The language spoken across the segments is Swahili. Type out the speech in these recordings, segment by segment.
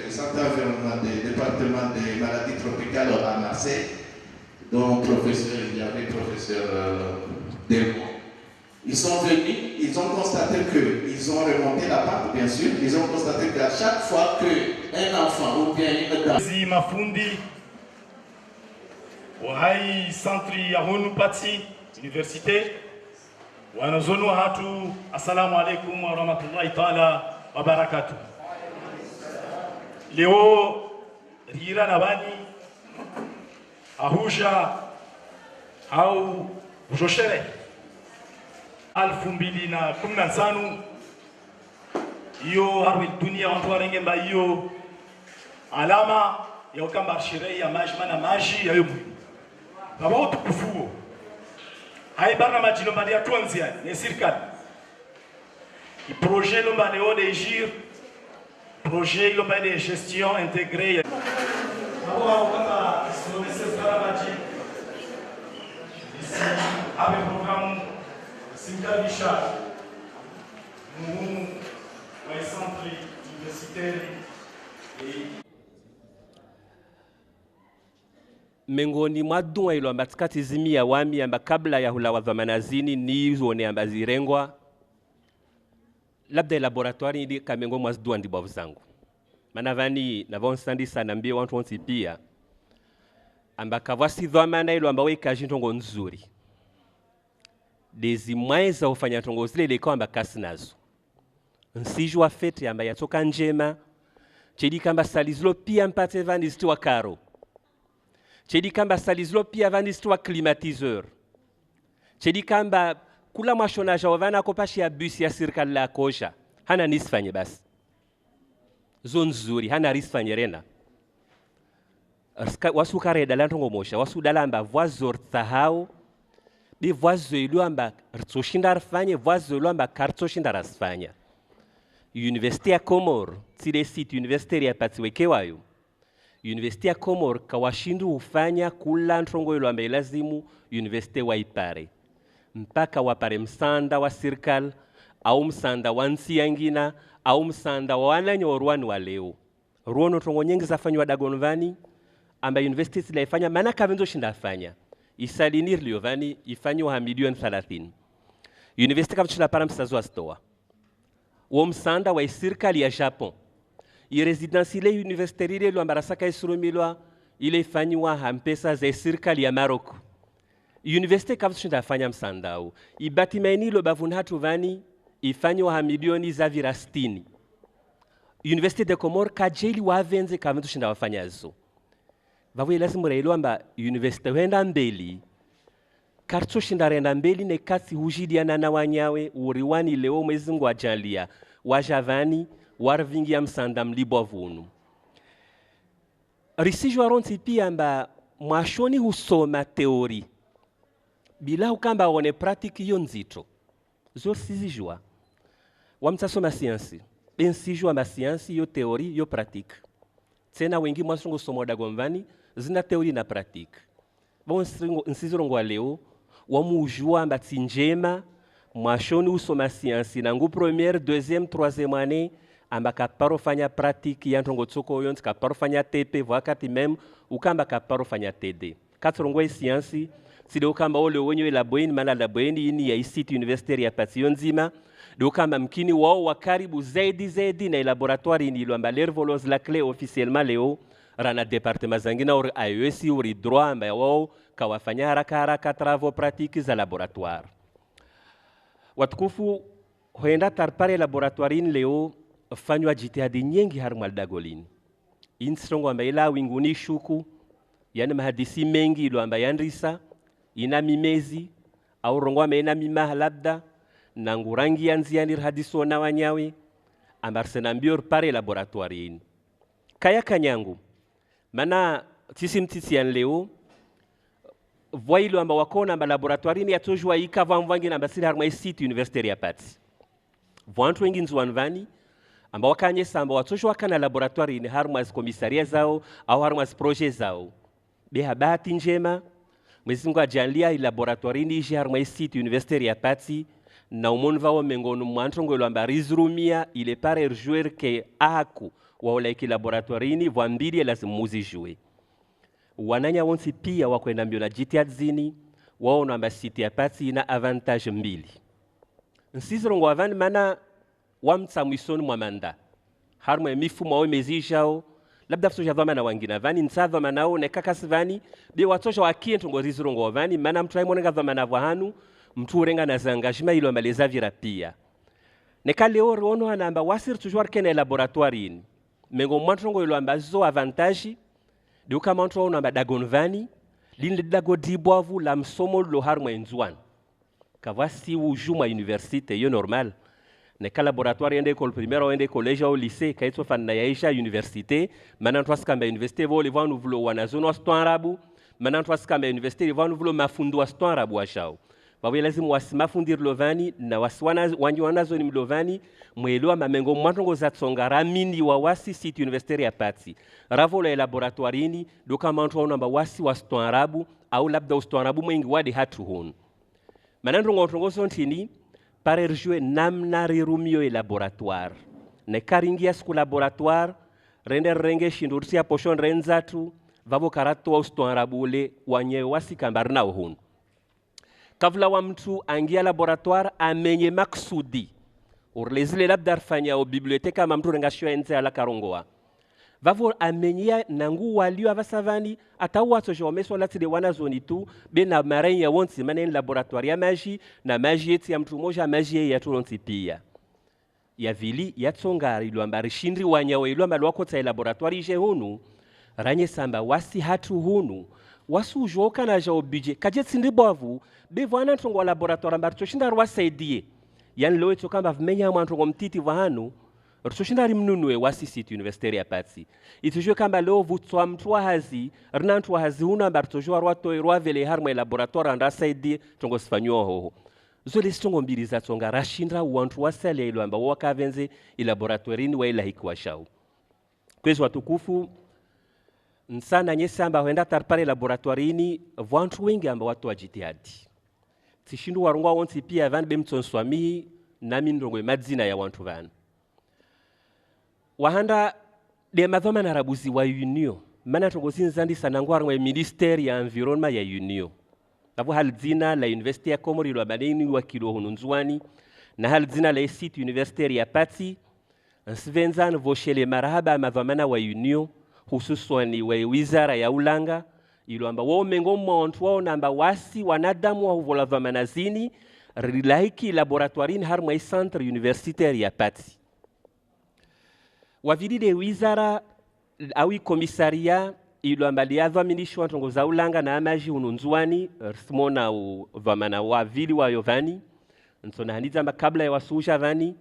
Centre environnement du département des maladies tropicales à Marseille, dont il y avait professeur Delmont. Ils sont venus, ils ont constaté qu'ils ont remonté la pente, bien sûr. Ils ont constaté qu'à chaque fois qu'un enfant ou bien une dame... Mafundi, Wahai Centre Yahonu Pati, Université, Wanazonu Hatu, Assalamu alaikum wa rahmatullahi ta'ala wa barakatuh. Leo Rira Nabani, Ahusha, au Joshere. 2015 iyo harwi dunia watu warenge mba iyo alama ya ukamba sherehe ya maji mana maji ya yumu baba utukufuo hai barna majino mbali ya tuanzi yani ne serikali i projet lomba leo de gir projet lomba de gestion intégrée baba ukamba service za maji ici avec programme Singalvisha, un centre universitaire miongoni mwa dua ilo amba tikati zimia wami amba kabla ya hula wa dhamanazini ni zone amba zirengwa labda laboratoire ili kamengo mwa dua ndibavu zangu manavani navonsandi sana mbie wantu wansi pia amba kavasi dhamana ilo amba weka jintongo nzuri dezi mweza ufanya tongo zile ilikuwa amba kasi nazo nsijua fete amba yatoka njema chedi kamba salizlo pia mpate vanisti wa karo chedi kamba salizlo pia vanisti wa climatiseur chedi kamba kula mwashonaja wavana kopashi ya bus ya serikali la koja hana nisfanye basi zo nzuri hana risfanye rena wasu kareda la ntongo mosha wasu dala amba voazor tahao de voazoilo amba rtsoshinda rfanya voazoilo amba kartsoshinda rasfanya Université ya Komor tile site universitaire ya patiwekewayo Université ya Komor kawashindu ufanya kula ntongoilo amba ilazimu université wa ipare mpaka wapare msanda wa serikali au msanda wa nsi yangina au msanda wa wananyorwani wa leo ruono tongo nyingi zafanywa dagonvani amba university zile ifanya maana kavenzo shinda afanya isalinir liovani ifanywa ha milioni 30 university kavuchila para msazo astoa wa msanda wa serikali ya Japon i residence ile universitaire ile lo ambarasaka isurumilwa ile ifanywa ha mpesa za serikali ya Morocco university kavuchila afanya msandao ibatimeni lo bavunhatu vani ifanywa ha milioni za vira 60 Université de Comores kajeli wavenze kavenzo shinda wafanyazo vavu lazima railo amba university wenda mbeli kartso shinda renda mbeli ne kasi hujidiana na wanyawe uriwani leo mwezi Mungu ajalia wajavani warvingi ya msanda mlibwa vunu risijwa ronti pia amba mwashoni husoma teori bila ukamba one pratique yo nzito zo sizijwa wamtasoma siansi bensijwa ma siansi yo teori yo pratique tena wengi mwasongo somo dagomvani zina teori na pratique bon nsizirongo leo wamujua amba tinjema mwashoni usoma siansi nangu première deuxième troisième année amba kaparo fanya pratique ya ntongo tsoko yonti kaparo fanya TP wakati même ukamba kaparo fanya TD katrongo siansi sile ukamba ole wenyewe la boeni mana la boeni ini ya site universitaire ya Patio nzima dokamba mkini wao wa karibu zaidi na laboratoire ini ilo l'air volos la clé officiellement leo rana département zangina or AES uri droit amba wao kawafanya haraka travaux pratiques za laboratoire watukufu hoenda tarpare laboratoire in leo fanywa jitihadi nyingi harmal dagolini insongo amba ila winguni shuku yani mahadisi mengi ilo amba yandrisa ina mimezi au rongo amba ina mimaha labda na ngurangi yanzianir hadiso na wanyawe ambarsena mbior pare laboratoire in kaya kanyangu mana tisi mtisian leo voilo amba wakona amba laboratoire ni yatojwa ikava mvangi na basiri harma site universitaire ya Pati voantu wengi nzwanvani amba wakanye samba watojwa kana laboratoire ni harma komisaria zao au harma projet zao be habati njema Mwezi Mungu ajalia laboratoire ni harma site universitaire ya Pati na umon vao mengonu mwantrongo ilo rizrumia ile pare jouer ke ahaku waola iki laboratorini vambili lazima muzi jouer wananya wonsi pia wakwenda mbio na jitiadzini wao namba siti ya pati ina avantage mbili nsizrongo avani mana wamtsa mwisoni mwa manda harmwe mifumo au mezijao labda fusoja dhamana wangina vani ntsadha manao nekakasi vani be watosha wakientu ngorizrongo vani mana mtu aimonenga dhamana vahanu mtu urenga na zangashima ilo maleza vira pia nekaleo rono anamba wasir toujours kene laboratoirine mengo mwantrongo ilo ambazo avantage de kama mtu anamba dagon vani linde dago dibwavu la msomo lo harmwe nzwan kavasi ujuma université yo normal neka laboratoire ende école primaire ou ende collège ou lycée kaitso fanna yaisha université maintenant toi skamba université vo le vanu vlo wanazono stwarabu maintenant toi skamba université vanu vlo mafundu stwarabu ashao bawe lazima wasimafundir lovani na waswana wanjwana zoni mlovani mwelo mamengo mwantongo za tsonga ramini wa wasi site universitaire ya pati ravo la laboratoire ni doka mwanto namba wasi wa stwarabu au labda stwarabu mwingi wadi hatu hon manandro ngontongo sontini para rejouer namna rirumio e laboratoire ne karingia sku laboratoire render renge shindursia poshon renzatu vavo karato wa stwarabu wanye wasi kambarna hon kavla wa mtu angia laboratoire amenye maksudi urlezile labda arfanya o biblioteka mamtu rengasho enze ala karongoa vavo amenye nangu walio avasavani atawa sojo meso lati de wana zoni tu bena marenya wonsi manen laboratoire ya magie na magie eti ya mtu moja magie ya tulonti pia ya vili ya tsongari ilo ambari shindri wanyawe ilo amalwa kota laboratoire je hunu ranye samba wasi hatu hunu wasu joka na ja obije kaje tsindi bavu bevana ntongo laboratoire ambari toshinda rwasaidie yani lo eto kamba vmenya mwantongo mtiti vahanu rtoshinda rimnunwe wasi site universitaire ya patsi itujwe kamba lo vutswa mtwa hazi rnantwa hazi huna ambari tojwa rwato rwavele harmwe laboratoire andasaidie tongo sifanywa hoho zole stongo mbili za tsonga rashinda wantu wasale ilo amba wakavenze laboratoire ni wa ila hikwa shao kwezo watukufu nsana nyesamba huenda tarpare laboratoirini vantu wengi amba watu wa jitihadi tishindu warungwa wonsi pia van bemtsonswami nami ndongwe madzina ya wantu van wahanda de madhoma na rabuzi wa union mana tongosin zandi sanangwa ngwe ministère ya environnement ya union abo hal dzina la université ya Komori lo badeni wa kilo hununzwani na hal dzina la site universitaire ya Pati nsvenzan voshele marahaba madhoma wa union hususwani wa wizara ya ulanga ilo amba wao mengo mwantu wao namba wasi wanadamu wa uvola vamanazini rilaiki laboratoirine harmwa centre universitaire ya Pati wavidi de wizara au komisaria ilo amba liadhaminishwa ntongo za ulanga na amaji ununzwani smona vamana wa vili wa yovani nsona haniza kabla ya wasuja vani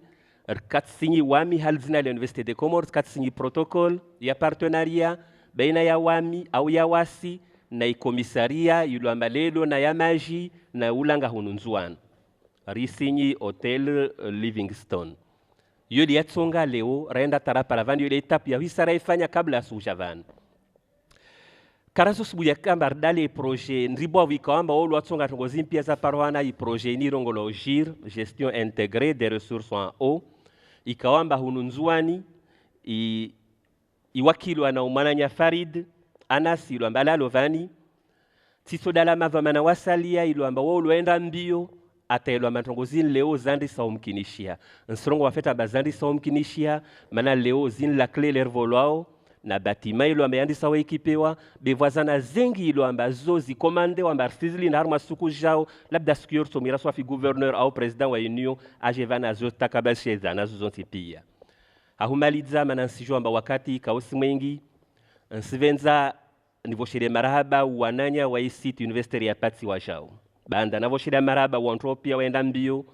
katsinyi wami halzina la Université des Comores katsinyi protocole ya partenariat baina ya wami au ya wasi na komisaria yulo ambalelo na ya maji na ulanga hununzuan risinyi hotel Livingstone yuli yatsonga leo raenda tarapara vani yule etape ya wisara ifanya kabla ya suja vani karaso subu ya kamba dale projet ndribo wikamba olu watsonga tongozi mpia za parwana i projet ni rongolo GIR gestion intégrée des ressources en eau ikawamba hununzuani iwakilu ana umananya Farid Anas ilo ambala lovani tiso dala mavamana wasalia ilo amba wolo enda mbio atailo amantongozi leo zandi saumkinishia nsrongo wafeta bazandi saumkinishia mana leo zin la clé lervolwao na batima ilo ambayandi sawa ekipewa bevoazana zengi ilo ambazo zikomande wa mbarsizili na harma suku jao labda sikiyor somira swafi gouverneur au president wa union ajevana zo takabasheza na zozonti pia ahumaliza manansijo amba wakati kausi mwengi nsivenza nivoshire marahaba wananya wa site universitaire ya Pati wa jao banda navoshire marahaba wantu pia waenda mbio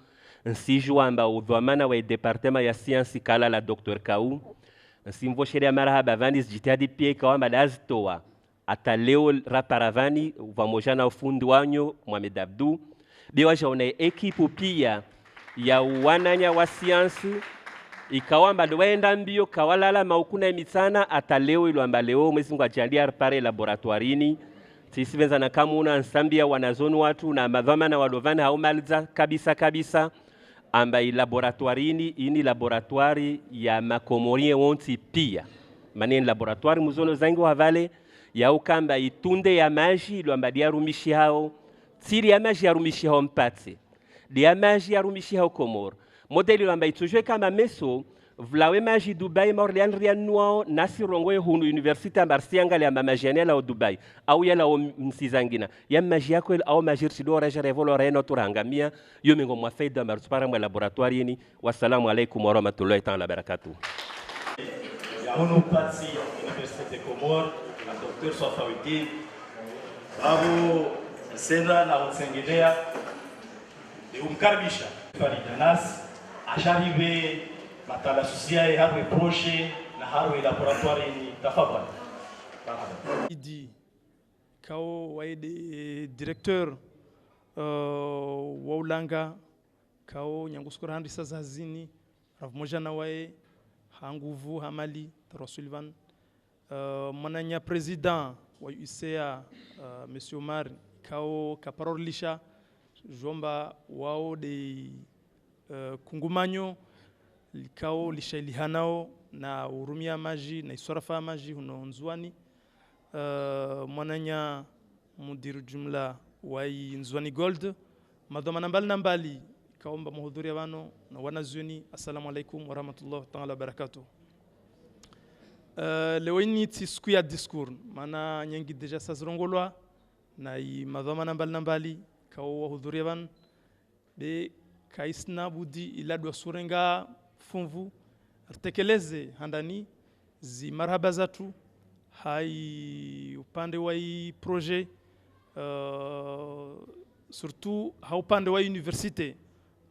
nsijo amba udhamana wa departement ya science kala la Dr. Kau nsimvoshire marahaba vanis jitihadi pia ikawamba lazitoa ata leo raparavani vamoja na ufundi wanyo Mohamed Abdou biwaja una ekipu pia ya wananya wa science ikawamba waenda mbio kawalala maukuna mitsana ata leo ilo amba leo mwezi Mungu ajalia pare laboratoirini tisivenza na kamuna nsambia wanazonu watu na madhamana walovana haumaliza kabisa amba i laboratoire ini laboratoire ya makomorien wonti pia maneni laboratoire muzono zangu havale ya ukamba itunde ya maji ilo amba diarumishi hao tiri ya maji yarumishi hao mpatse dia maji yarumishi hao Komoro modeli ilo amba itujwe kama meso vlawe maji Dubai Morlian rian nuao nasi rongoe hunu universite ambar siangali amba maji yanela o Dubai au yala o msizangina ya maji yako au maji rsido reja revolo reno turangamia yo mingo mwafeida ambar tupara mwa laboratoire ini. Wassalamu alaikum warahmatullahi ta'ala barakatuh. Hunu patsi Universite de Comores na Dr. Sofawiti babu senda na utsengelea umkaribisha Faridanas asharibe matala susia harwe projet na harwe laboratoire ni tafadhali. Idi kao waide directeur wa ulanga kao nyanguskura handi sazazini ravmoja na wae hanguvu hamali Sullivan mwananya president wa UCA monsieur Omar kao kaparolisha jomba wao de kungumanyo likao lishailihanao na urumia maji na iswarafa maji huno nzwani mwananya mudiru jumla wa nzwani gold madoma nambali kaomba muhudhuria wano na wanazuni. Assalamu alaikum warahmatullahi ta'ala barakatuh. Leo ni siku ya discours maana nyengi deja sazrongolwa na madoma nambali kao wahudhuria wan be kaisna budi iladwa surenga funvu artekeleze handani zi marhaba zatu hai upande wa projet surtout ha upande wa universite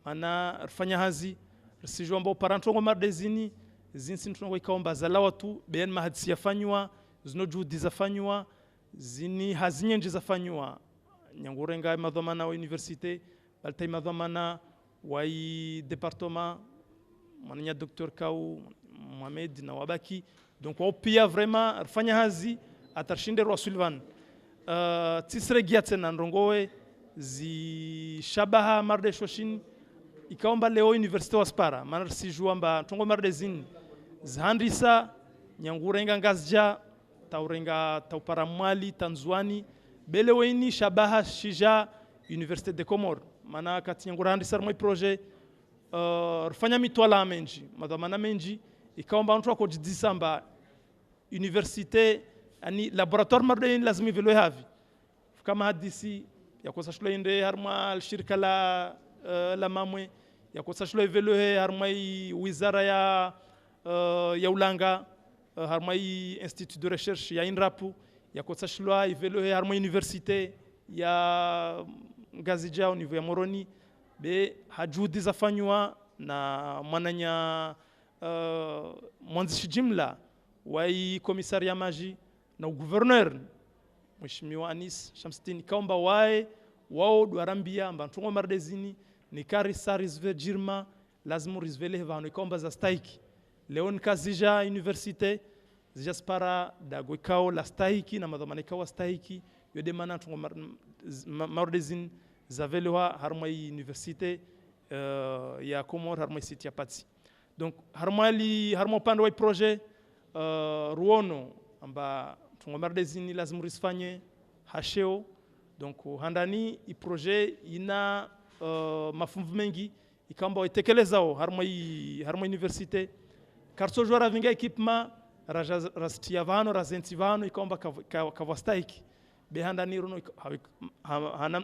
mana rfanya hazi sijua ambao parantongo mardezini zinsi ntungo ikaomba zala watu ben mahadisi yafanywa zino juhudi zafanywa zini hazinyenje zafanywa nyangurenga madhamana wa universite baltai madhamana wa departement mananya Dr. Kau Mohamed na wabaki donc wao pia vraiment rfanya hazi atarshinde Sullivan tisregia tena ndongowe zi shabaha marde shoshin ikaomba leo universite waspara maana sijua mba tongo marde zin zhandisa nyangurenga ngazja taurenga taupara mwali tanzwani bele weni shabaha shija Universite de Comores maana kati nyanguhandisa moi projet rfanya mitwala menji madhamana menji ikaomba mtu akojidisa mba universite ani laboratoire marde lazima ivelwe havi kama hadisi yakosa shule inde harma shirika la mamwe yakosa shule ivelwe harma wizara ya ulanga harma institut de recherche ya inrapu yakosa shule ivelwe harma universite ya ngazija au niveau ya Moroni be hajudi zafanywa na mwananya mwanzishi jimla wa komisaria maji na gouverneur Mheshimiwa Anis Shamstin kaomba wao duarambia amba ntungo mardezini ni kari sarisve jirma lazima rizvele vano kaomba za staiki leo nikazija universite zija spara dagwe kao la staiki na madhamani kao staiki yode mana ntungo mardezini zavelewa harma universite ya Komoro harma site ya Patsi donc harma pande wa projet ruono amba tungo mardezini lazima risfanye hasheo donc handani i projet ina mafumvu mengi ikamba waitekelezao harma universite karso jora vinga equipement rastia vano razenti vano ikamba kavastaiki be handani runo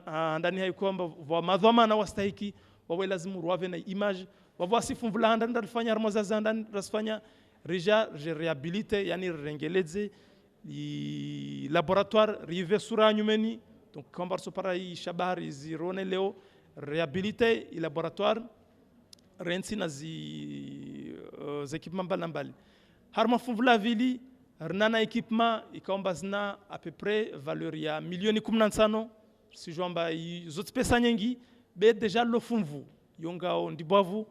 handani haikwamba wa madhamana wastahiki wawe lazima ruave na image wawa sifumvula handani dalfanya harma za handani rasfanya reja rehabilite yani rengeleze i laboratoire rive sura nyumeni donc kamba so para i shabari zirone leo rehabilite i laboratoire rensi na zi équipements mbalimbali harma fumvula vili rnana équipement ikaomba zina à peu près valeur ya milioni 15 si jomba zote pesa nyingi be deja lo fumvu yongao ndibwavu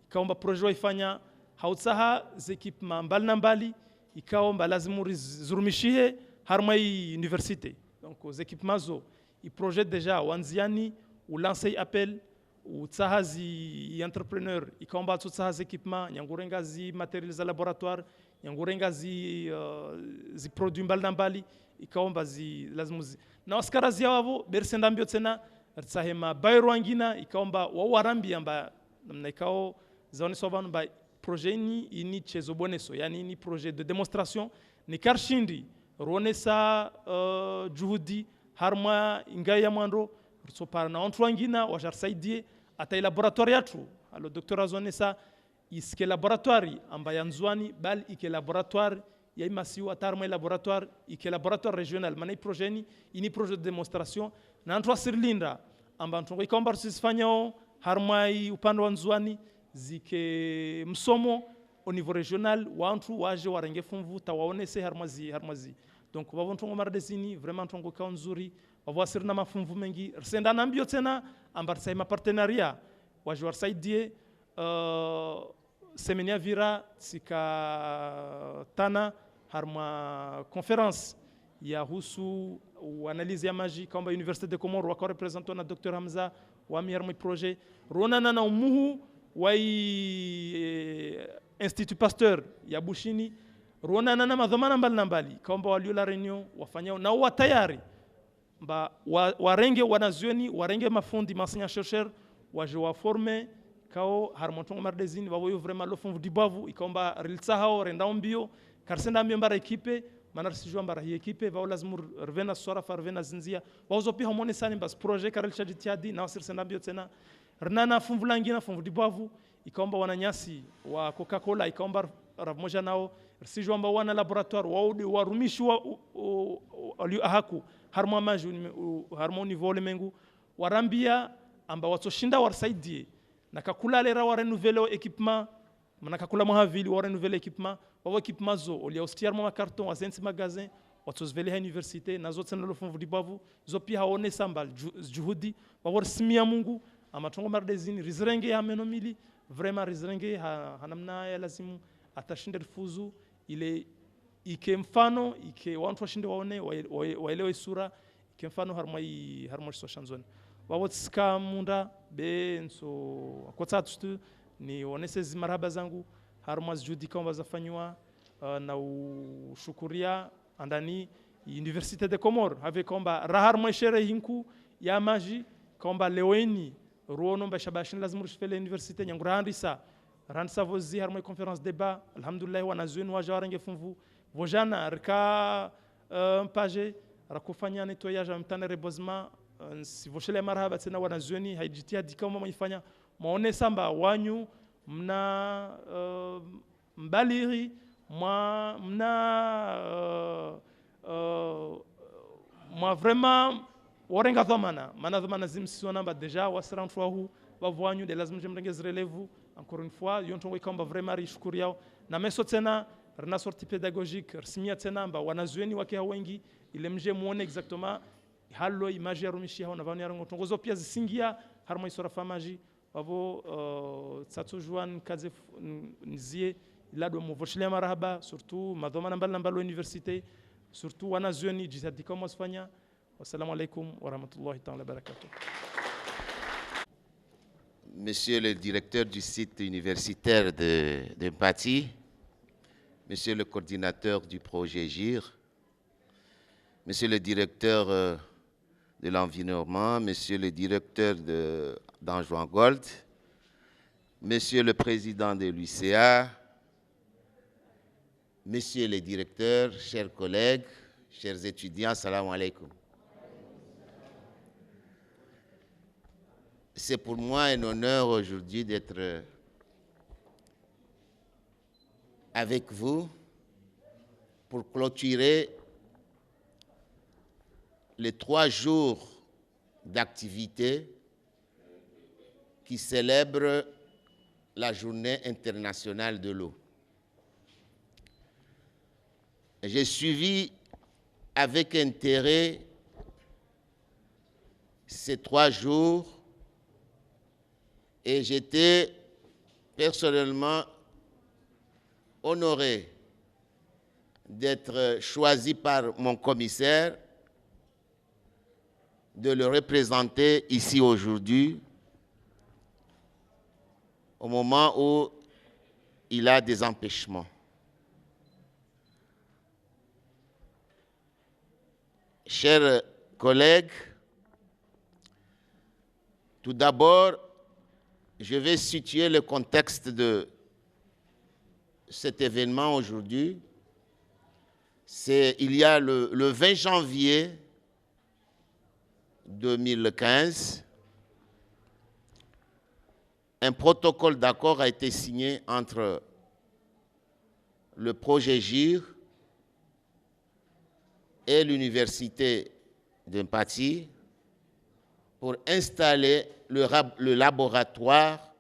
ikaomba projet waifanya hautsaha zekipma mbali na mbali ikaomba lazima zurumishie harma universite donc zekipma zo i projet deja wanziani ou lancer appel utsahazi entrepreneur ikaomba tutsahazi equipement nyangurenga zi material za laboratoire nyangurenga zi produits mbali ikaomba zi lazima na waskarazi wavo bersenda mbio tena tsahema bayro angina ikaomba wawarambi amba namna ikao zaoneswa vanhu ba projet ini chezo boneso yani ni projet de démonstration ni karshindi ronesa juhudi harma ingaya mwando rtsopara na ontu angina wajarsaidie ata laboratoire yatu alo docteur azonesa iske laboratoire amba yanzwani bal ike laboratoire ya imasiwa tarma laboratoire ike laboratoire régional manai projet ini projet de démonstration na antwa sirlinda amba ntongo ikomba sisfanyao harmai upande wa nzwani zike msomo au niveau régional wantu waje warenge fumvu tawaonese harmazi donc wavo ntongo mardesini vraiment ntongo ka nzuri wavo asirna mafumvu mengi rsenda nambio tena amba tsaima partenariat waje warsaidie semenia vira sika tana harma conférence ya husu analyse ya maji kamba Université de Comores wako representant na Dr Hamza wa miermo projet ronana na umuhu wa Institut Pasteur ya Bushini ronana na madhamana mbali kamba walio la reunion wafanyao na wa tayari mba warenge wanazioni warenge mafundi masanya chercheur waje wa former kao harmonton mardezini wao vraiment lo fond du bavu ikomba riltsa hao renda mbio karsenda mbio mbara equipe manar sijua mbara hii equipe wao lazima revena sora farvena zinzia wao zopi homone sani bas projet karel chaditiadi na wasir senda mbio tena rnana fumvulangi na fond du bavu ikomba wananyasi wa Coca-Cola ikomba ramoja nao sijua mba wana laboratoire wao warumishi wa alio ahaku harmo maju harmo niveau lemengu warambia amba watoshinda warsaidie nakakula lera wa renouveler équipement nakakula mahavili wa renouveler équipement wa équipement zo olia ostiar ma carton wa sensi magasin watosvele ha université nazo tsena lo fond dibavu zo pia haone sambal juhudi wa warsimia Mungu amatongo mardezini rizrenge ya menomili vraiment rizrenge hanamna ya lazimu atashinde fuzu ile ike mfano ike watu washinde waone waelewe sura ike mfano harmoi so shanzoni wawotska munda benso kotsatu ni onese zimaraba zangu harmaz judi kamba zafanywa na ushukuria andani Université de Comores have komba raharmo shere hinku ya maji komba leweni ruono mbashabashin lazima rushfele université nyangurandisa randisa vozi harmo conférence débat alhamdulillah wanazweni wajarange fumvu vojana rka page rakufanya nettoyage mtana rebosement si voshele marhaba tena wanazweni haijitihadi kama mfanya maone samba wanyu mna mbaliri mna vraiment warenga dhamana mana zimsiona ba deja wasran hu bavwanyu de lazima jemrengez relève encore une fois yontongo ikamba vraiment rishukuria na meso tena rna sortie pédagogique rsimia tena ba wanazweni wake wengi ile mje muone exactement hallo image ya rumishi hao na vani yarango tongozo pia zisingia harmo isora famaji wavo tsatso juan kaze nzie ilado movoshile marhaba surtout madhoma nambalo université surtout wanazweni jitadi kama wasfanya. Wassalamu alaikum wa rahmatullahi ta'ala barakatuh. Monsieur le directeur du site universitaire de Mpati, Monsieur le coordinateur du projet GIR, Monsieur le directeur de l'environnement, Monsieur le directeur d'Anjouan Gold, Monsieur le président de l'UCA, Monsieur le directeur, chers collègues, chers étudiants, salam alaikum. C'est pour moi un honneur aujourd'hui d'être avec vous pour clôturer les 3 jours d'activité qui célèbrent la Journée internationale de l'eau. J'ai suivi avec intérêt ces 3 jours et j'étais personnellement honoré d'être choisi par mon commissaire de le représenter ici aujourd'hui au moment où il a des empêchements. Chers collègues, tout d'abord, je vais situer le contexte de cet événement aujourd'hui. Il y a le 20 janvier 2015, un protocole d'accord a été signé entre le projet GIR et l'université de Mpati pour installer le laboratoire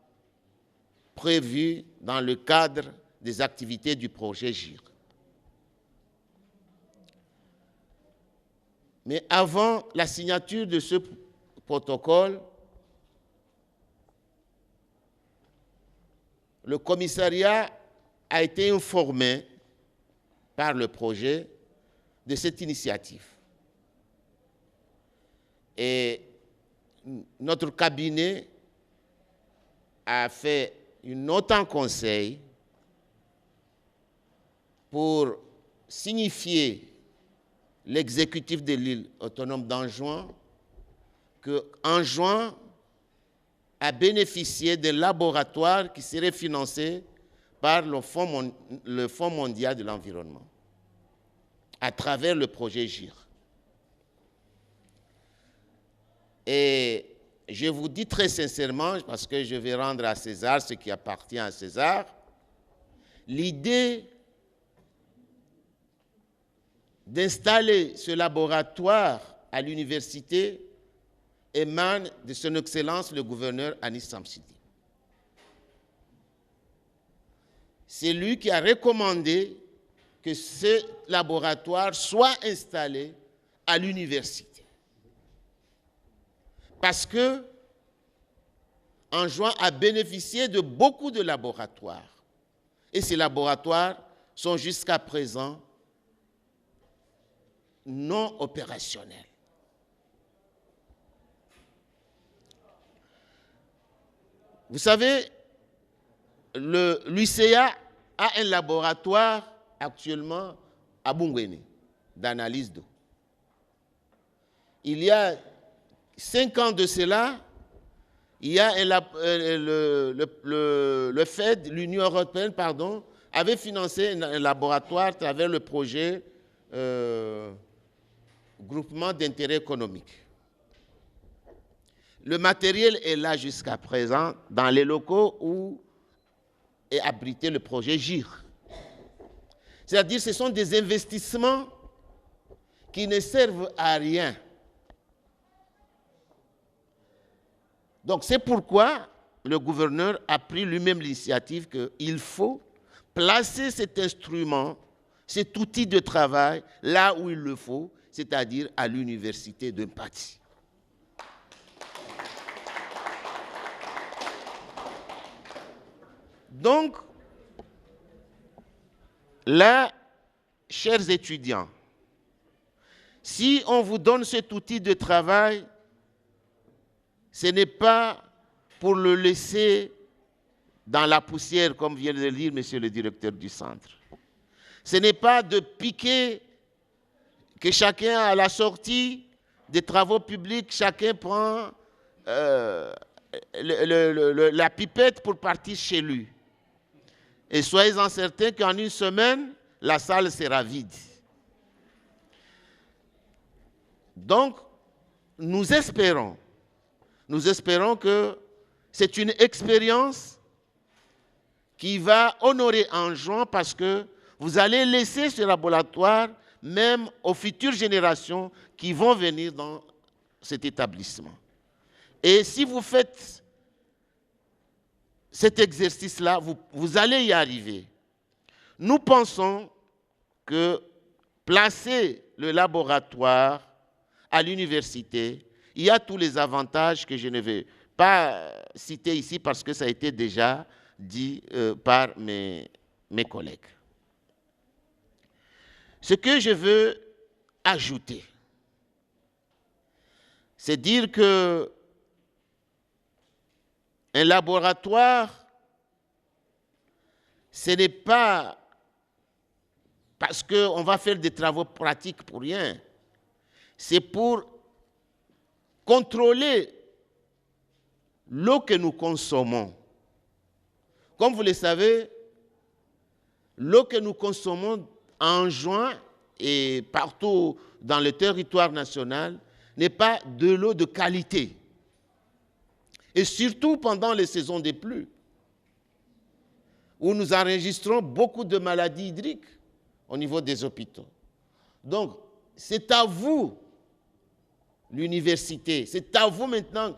prévu dans le cadre des activités du projet GIR. Mais avant la signature de ce protocole, le commissariat a été informé par le projet de cette initiative. Et notre cabinet a fait une note en conseil pour signifier l'exécutif de l'île autonome d'Anjouan qu'Anjouan a bénéficié d'un laboratoire qui serait financé par le Fonds mondial de l'environnement à travers le projet GIR. Et je vous dis très sincèrement, parce que je vais rendre à César ce qui appartient à César, l'idée d'installer ce laboratoire à l'université émane de son Excellence le gouverneur Anis Samsidi. C'est lui qui a recommandé que ce laboratoire soit installé à l'université. Parce que Anjouan a bénéficié de beaucoup de laboratoires. Et ces laboratoires sont jusqu'à présent non opérationnels. Vous savez, l'UCA a un laboratoire actuellement à Bungweni d'analyse d'eau. Il y a 5 ans de cela, il y a le FED, l'Union européenne, pardon, avait financé un laboratoire à travers le projet groupement d'intérêt économique. Le matériel est là jusqu'à présent dans les locaux où est abrité le projet GIR. C'est-à-dire que ce sont des investissements qui ne servent à rien. Donc c'est pourquoi le gouverneur a pris lui-même l'initiative qu'il faut placer cet instrument, cet outil de travail là où il le faut, c'est-à-dire à l'université de Mpati. Donc, là, chers étudiants, si on vous donne cet outil de travail, ce n'est pas pour le laisser dans la poussière, comme vient de le dire monsieur le directeur du centre. Ce n'est pas de piquer que chacun, à la sortie des travaux publics, chacun prend la pipette pour partir chez lui. Et soyez-en certains qu'en une semaine, la salle sera vide. Donc, nous espérons que c'est une expérience qui va honorer Anjouan parce que vous allez laisser ce laboratoire même aux futures générations qui vont venir dans cet établissement. Et si vous faites cet exercice-là, vous allez y arriver. Nous pensons que placer le laboratoire à l'université, il y a tous les avantages que je ne vais pas citer ici parce que ça a été déjà dit par mes collègues. Ce que je veux ajouter, c'est dire que un laboratoire ce n'est pas parce qu'on va faire des travaux pratiques pour rien. C'est pour contrôler l'eau que nous consommons. Comme vous le savez, l'eau que nous consommons en juin et partout dans le territoire national n'est pas de l'eau de qualité. Et surtout pendant les saisons des pluies, où nous enregistrons beaucoup de maladies hydriques au niveau des hôpitaux. Donc, c'est à vous, l'université, c'est à vous maintenant,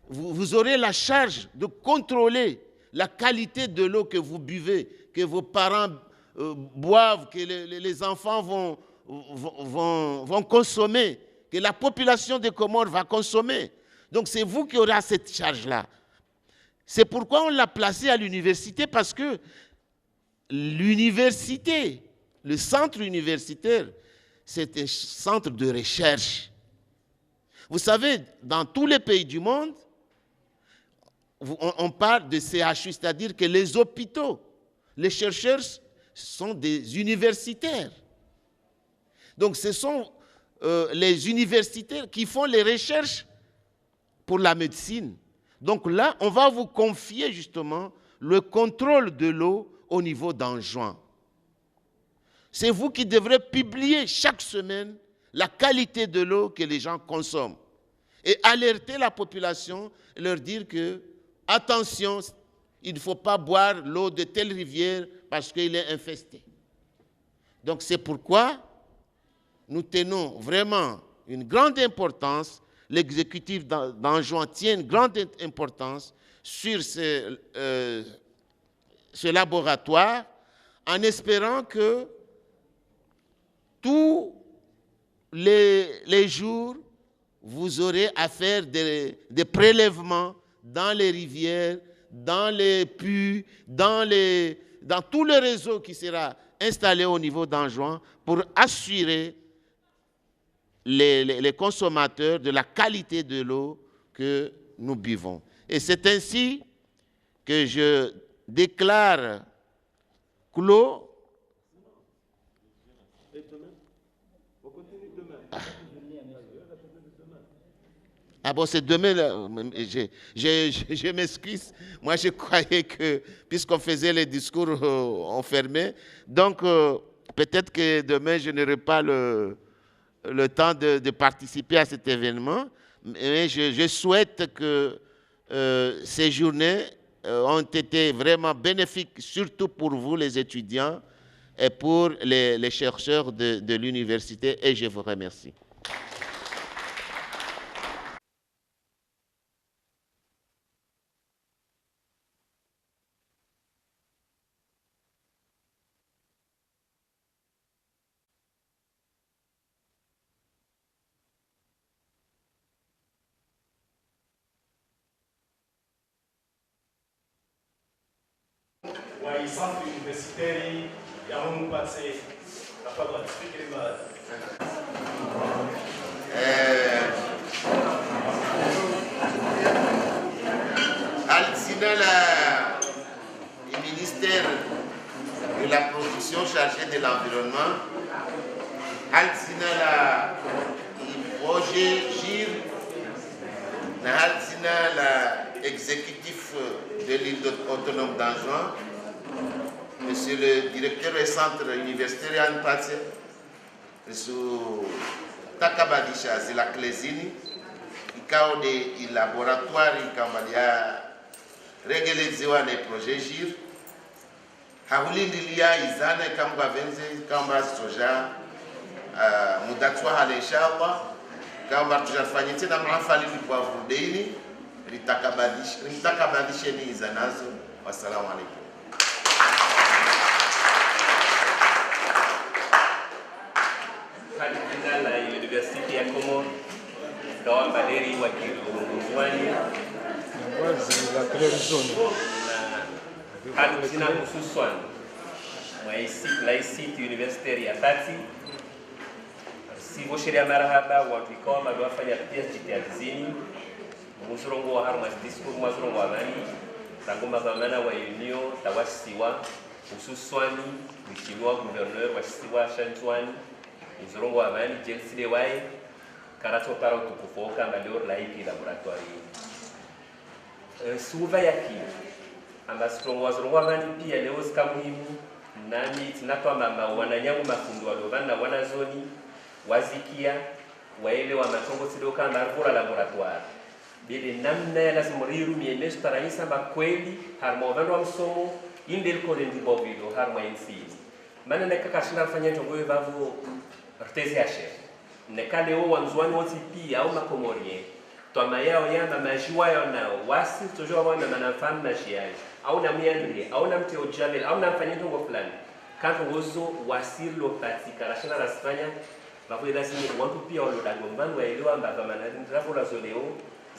vous aurez la charge de contrôler la qualité de l'eau que vous buvez, que vos parents boivent, que les enfants vont consommer, que la population des Comores va consommer. Donc c'est vous qui aurez cette charge-là. C'est pourquoi on l'a placé à l'université, parce que l'université, le centre universitaire, c'est un centre de recherche. Vous savez, dans tous les pays du monde, on parle de CHU, c'est-à-dire que les hôpitaux, les chercheurs sont des universitaires. Donc ce sont les universitaires qui font les recherches pour la médecine. Donc là, on va vous confier justement le contrôle de l'eau au niveau d'Anjouan. C'est vous qui devrez publier chaque semaine la qualité de l'eau que les gens consomment et alerter la population, leur dire que, attention, il ne faut pas boire l'eau de telle rivière parce qu'il est infesté. Donc c'est pourquoi nous tenons vraiment une grande importance, l'exécutif d'Anjouan tient une grande importance sur ce laboratoire, en espérant que tous les jours, vous aurez à faire des prélèvements dans les rivières, dans les puits, dans tout le réseau qui sera installé au niveau d'Anjouan pour assurer les consommateurs de la qualité de l'eau que nous buvons. Et c'est ainsi que je déclare clos. Ah bon, c'est demain, je m'excuse. Moi, je croyais que, puisqu'on faisait les discours, on fermait. Donc, peut-être que demain, je n'aurai pas le temps de participer à cet événement. Mais je souhaite que ces journées ont été vraiment bénéfiques, surtout pour vous, les étudiants, et pour les chercheurs de l'université. Et je vous remercie. Centre universitaire ya Mupatse tafadhali speaker mbali Alcina le ministère de la production chargé de l'environnement, Alcina le projet GIR, Alcina l'exécutif de l'île autonome d'Anjouan, Monsieur le directeur du centre universitaire Yann Patse, Monsieur Takabadisha, c'est la Clésine, il y a des laboratoires, il y a réglé les projets GIR, il y a des années, il y a soja, mudatswa inshallah, kama tujafanyite na mahafali kwa vudeni litakabadisha ni zanazo. Wassalamu alaikum. Kardinal la University ya Comores kawa baderi wa Kirungwani wazi la televisheni na kardinal hususan la ICT University ya Tati si vosheria marahaba watu ikawa wafanya PhD ya kizini musurongo wa harma discours musurongo wa mani tangoma zamana wa unio tawasiwa hususani Mheshimiwa Gouverneur wa Kisiwa cha Nchwani Uzorongo wa Amani James Lewai karato para utukufoka malor laiki laboratoire suva yaki amba strongo wa Amani pia leo sika muhimu nami tunatoa mama wananyangu mafundo walobana wanazoni wazikia waele wa matongo sidoka marvura laboratoire bile namna ya lazimuriru mienesu taraisa makweli harmovano wa msomo indel kone ndibovilo harma insini mana neka kashina rafanya ntongowe vavu rtezi ya chef neka leo wanzuani wonsi pia au makomorie toma yao yama majiwa yao nao wasi tojo wana manafam majiai au na miandre au na mteo jamel au na mfanya ntongo fulani kanto gozo wasilo patika rashina rasfanya vavu lazimi wantu pia walodagombanu waelewa mbava manadindrapo la zoleo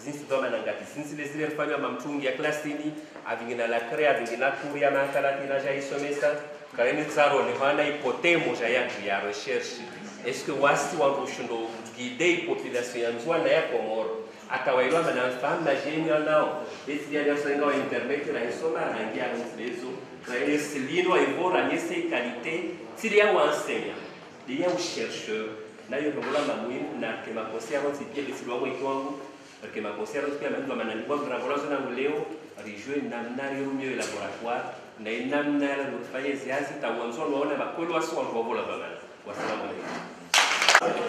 zinsi doma nangati zinsi lezile rifanywa mamtungi ya klasini avingina la krea avingina kuri ya makalatina ja isomesa kareni tsaro ni hana ipotemo ja ya recherche est-ce que wasi wanrushundo guider population ya Nzwana ya Komoro akawailwa manafam na jeni nao besi ya senga wa internet na isoma rangia nzilezo kareni silino evora nese qualité tilia wa enseignant dia un chercheur na yobola mamuhimu na kema conseil avant pia lesilwa mwitongo porque ma conseil pia mendo manalibwa laboratoire na leo rejoindre namna rumio laboratoire na namna la nufanye ziazi tawanzo waona bakolo waso wangobola bana wasalamu alaykum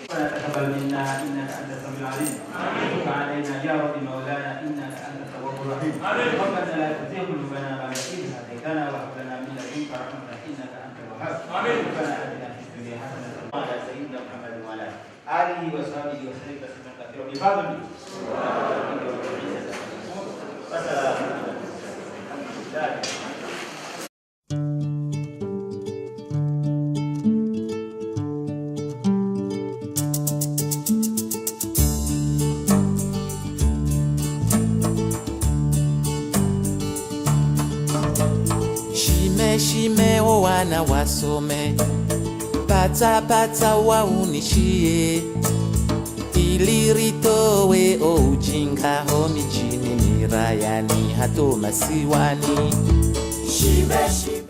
تقبل منا انك انت السميع العليم وتب علينا يا رب مولانا انك انت التواب الرحيم ربنا لا تزغ قلوبنا بعد إذ هديتنا وهب لنا من لدنك رحمه انك انت الوهاب ربنا اتنا في الدنيا حسنه وعلى سيدنا محمد وعلى اله وصحبه وسلم تسليما كثيرا بفضل والسلام Shime o wana wasome pata waunishie ili ritowe o ujinga ho mijini mirayani hato masiwani shime